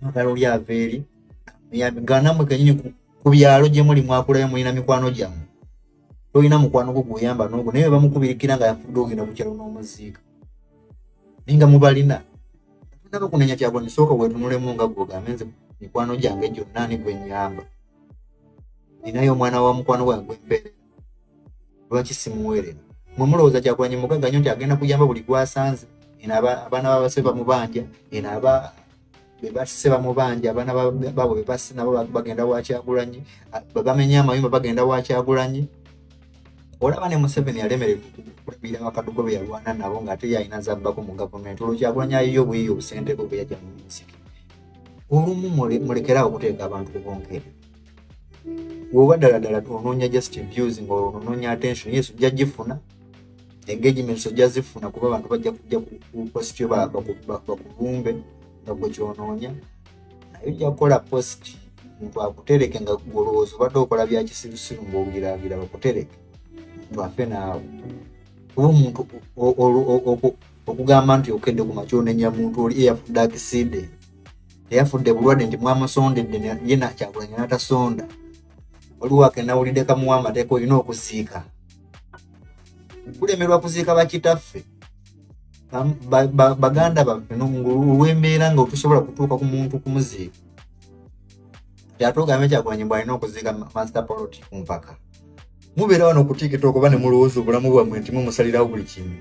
mwagala oli aveeri yamiganamu kenyini ku byalo gye muli mwakulayo mulina mikwano gyammwe tolina mukwano gwo gweyamba n'ogwo naye bamukubirikira nga yafudde ogenda ku kyalo n'omuziika ninga mubalina naba kunenya Kyagulanyi sooka weetunulemu nga gwogambe nze mikwano gyange gyonna ani gwe nnyamba ninayo omwana wa mukwano gwange gwempeerera lwaki simuweerera mwe mulowooza Kyagulanyi mugagga nnyo nti agenda kuyamba buli gwasanze eno abaana babase bamubanja eno bebase bamubanja abaana babo bebase nabo bagenda wa Kyagulanyi bamenya amayumba bagenda wa Kyagulanyi olaba ne Museveni yalemererwa okulabira Wakadugo be yalwana nabo ng'ate yalina zabbako mu gavumenti olwo Kyagulanyi ayiyo bweyiyo obusente bwe yajja mu minisiki olumu mulekerawo okuteeka abantu ku bonkere woba ddala onoonya just views ng'onoonya attention yesu ojja gifuna engagements ojja zifuna kuba abantu bajja kujja ku post yo bakulumbe nga gwe kyonoonya naye ojja kukola post muntu akutereke nga golowooza obadde okola bya kisirusiru ng'owuliragira bakutereke muntu afe naawe kuba omuntu okugamba nti okedde ku makya onenya muntu oli eyafudde akiside teyafudde bulwadde nti mwamusondedde ye Kyagulanyi n'atasonda waliwo akenawulidde kamuwa amateeka olina okusiika kulemerwa kusiika bakitaffe baganda baffe olw'embeera nga otusobola kutuuka ku muntu kumuziika tyatogambe Kyagulanyi bw'alina okuziika master pilot ku mpaka mubeera wano ku TikTok oba ne mulowooza obulamu bwammwe nti mumusalirawo buli kimu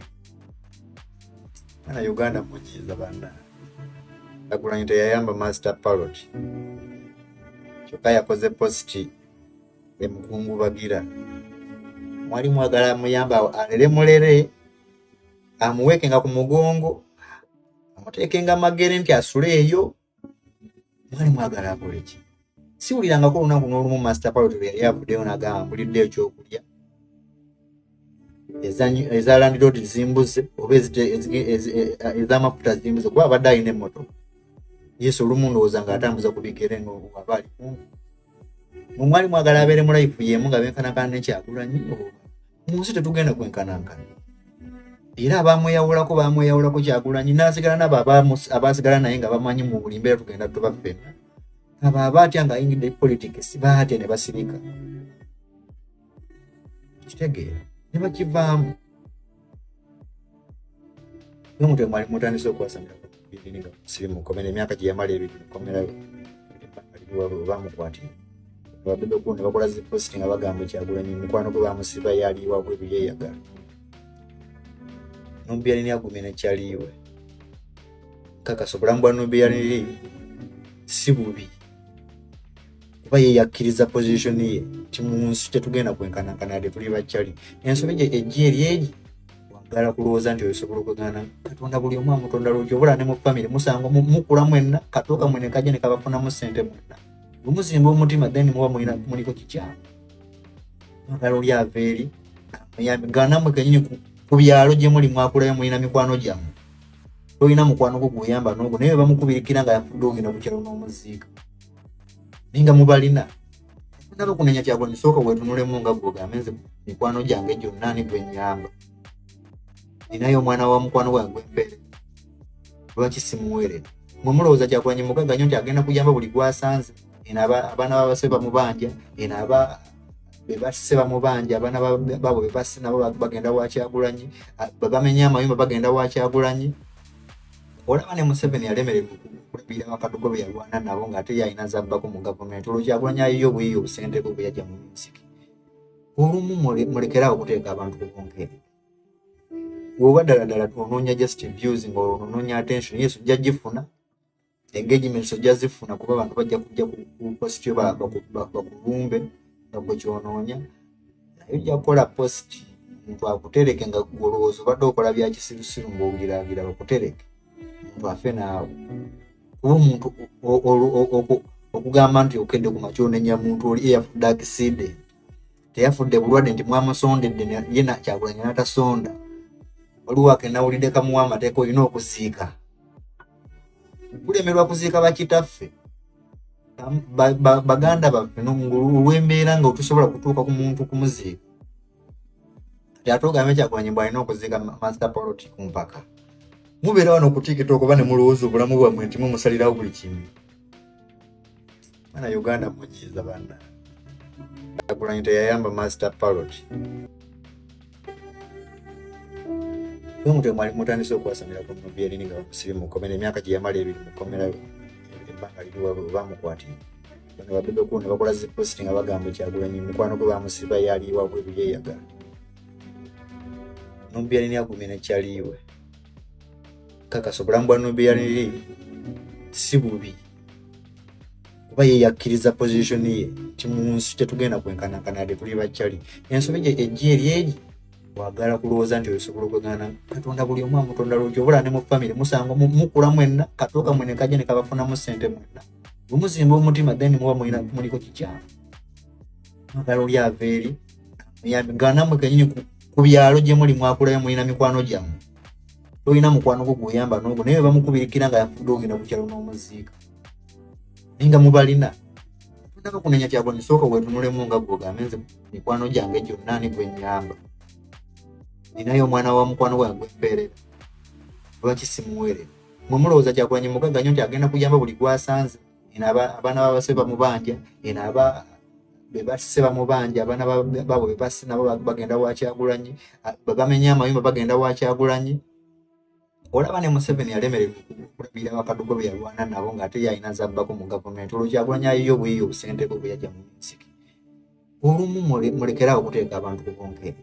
ana Uganda mugiiza banna Kyagulanyi teyayamba master pilot kyokka yakoze posti emukungubagira mwali mwagala muyamba alere mulere amuwekenga ku mugongo amuteekenga magere nti asule eyo mwali mwagala akole ki siwulirangako olunaku n'olumu master pilot lwe yali avuddeyo n'agamba mbulidde ekyokulya eza Land Road zimbuze oba ez'amafuta zimbuze kuba abadde alina emmotoka yesu olumu ndowooza ng'atambuza ku bigere ng'aba ali kumpi mwali mwagala abeere mu life yemu nga benkanankana ne Kyagulanyi mu nsi tetugenda kwenkanankana era bamweyawulako Kyagulanyi n'asigala nabo abasigala naye nga bamanyi mu buli mbeera tugenda tuba ffenna abo abaatya ng'ayingidde politics baatya ne basirika kitegeera ne bakivaamu n'omuntu mwali mutandise okuwasamira nga musirimu komera emyaka gye yamala ebiri mukomerayo bamukwatira babebe okundi bakola ziposti nga bagamba Kyagulanyi mukwano gwe bamusiba yaliwa bwe byeyagala Nubian agumye nekyaliwe kakasa obulamu bwa Nubian si bubi kuba ye yakkiriza position ye ti mu nsi tetugenda kwenkanankana ate tuli bakyali ensobi gye ejji eri wagala kulowooza nti osobola okwegana Katonda buli omu amutonda lwokyo obula ne mu family musango mukula mwenna katooka mwene kajja ne kabafunamu ssente mwenna lumuzimba omutima then muba muliko kikyamu mwagala oli aveeri yamiganamu kenyini ku byalo gye muli mwakulayo mulina mikwano gyammwe tolina mukwano gwo gweyamba n'ogwo naye bamukubirikira nga yafudde ogenda ku kyalo n'omuziika ninga mubalina naba kunenya Kyagulanyi sooka weetunulemu nga gwogambe nze mikwano gyange gyonna ani gwe nnyamba ninayo omwana wa mukwano gwange gwempeerera lwaki simuweerera mwe mulowooza Kyagulanyi mugagga nnyo nti agenda kuyamba buli gwasanze eno abaana babase bamubanja eno bebase bamubanja abaana babo bebase nabo bagenda wa Kyagulanyi bamenya amayumba bagenda wa Kyagulanyi olaba ne Museveni yalemererwa okulabira Wakadugo be yalwana nabo ng'ate yalina zabbako mu gavumenti olwo Kyagulanyi ayiyo bweyiyo obusente bwe yajja mu minisiki olumu mulekerawo okuteeka abantu ku bonkere woba ddala onoonya just views ng'onoonya attention yesu ojja gifuna engagements ojja zifuna kuba abantu bajja kujja ku post yo bakulumbe nga gwe kyonoonya naye ojja kukola post muntu akutereke nga golowooza obadde okola bya kisirusiru ng'owuliragira bakutereke muntu afe naawe kuba omuntu okugamba nti okedde ku makya onenya muntu oli eyafudde akiside teyafudde bulwadde nti mwamusondedde ye Kyagulanyi n'atasonda waliwo akenawulidde kamuwa amateeka olina okusiika kulemerwa kuziika bakitaffe baganda baffe olw'embeera nga otusobola kutuuka ku muntu kumuziika tyatogambe Kyagulanyi bw'alina okuziika master pilot ku mpaka mubeera wano ku TikTok oba ne mulowooza obulamu bwammwe nti mumusalirawo buli kimu Mana Uganda mujiza bana. Kyagulanyi teyayamba master parrot. Omuntu mwali mutandise okwasamira ku Nobieri nga bamusirimu mukomera emyaka gye yamala ebiri mukomera ebbanga liriwa bamukwatira. Bano babebe ku ne bakola zi posting nga bagamba Kyagulanyi mukwano gwe bamusiba yali wabwe byeyagala. Nobieri agumye ne kyaliwe. Kakasa obulamu bwa Nobieri si bubi. Kuba ye yakkiriza position ye ti mu nsi tetugenda kwenkanankana ate tuli bakyali. Ensobi gye ejje eri wagala kulowooza nti osobola okwegana Katonda buli omu amutonda lw'ekyo obula ne mu family musanga mukula mwenna katooka mwene kajja ne kabafunamu ssente mwenna. Bumuzimba omutima then muba muliko kikyamu. Mwagala oli ava eri yamugana mwe kenyini ku byalo gye muli mwakulayo mulina mikwano gyammwe. Toyina mukwano gwo guyamba n'ogwo naye bamukubirikira nga yafudde ogenda ku kyalo n'omuziika. Ninga mubalina. Tunaka kunenya Kyagulanyi sooka weetunulemu nga gwogambe nze mikwano gyange gyonna ani gwe nnyamba. Ninayo omwana wa mukwano gwange gwempeerera. Lwaki simuweerera? Mwe mulowooza Kyagulanyi mugaga nnyo nti agenda kuyamba buli gwasanze. Abaana babase bamubanja, be basse bamubanja, abaana babo be basse nabo bagenda wa Kyagulanyi, bamenya amayumba bagenda wa Kyagulanyi. Olaba ne Museveni yalemererwa okulabira bakadugo be yalwana nabo ng'ate yalina zabbako mu gavumenti. Olwo Kyagulanyi ayiyo bweyo obusente bwe bwe yajja mu musiki. Olumu mulekera okuteeka abantu ku bonkere.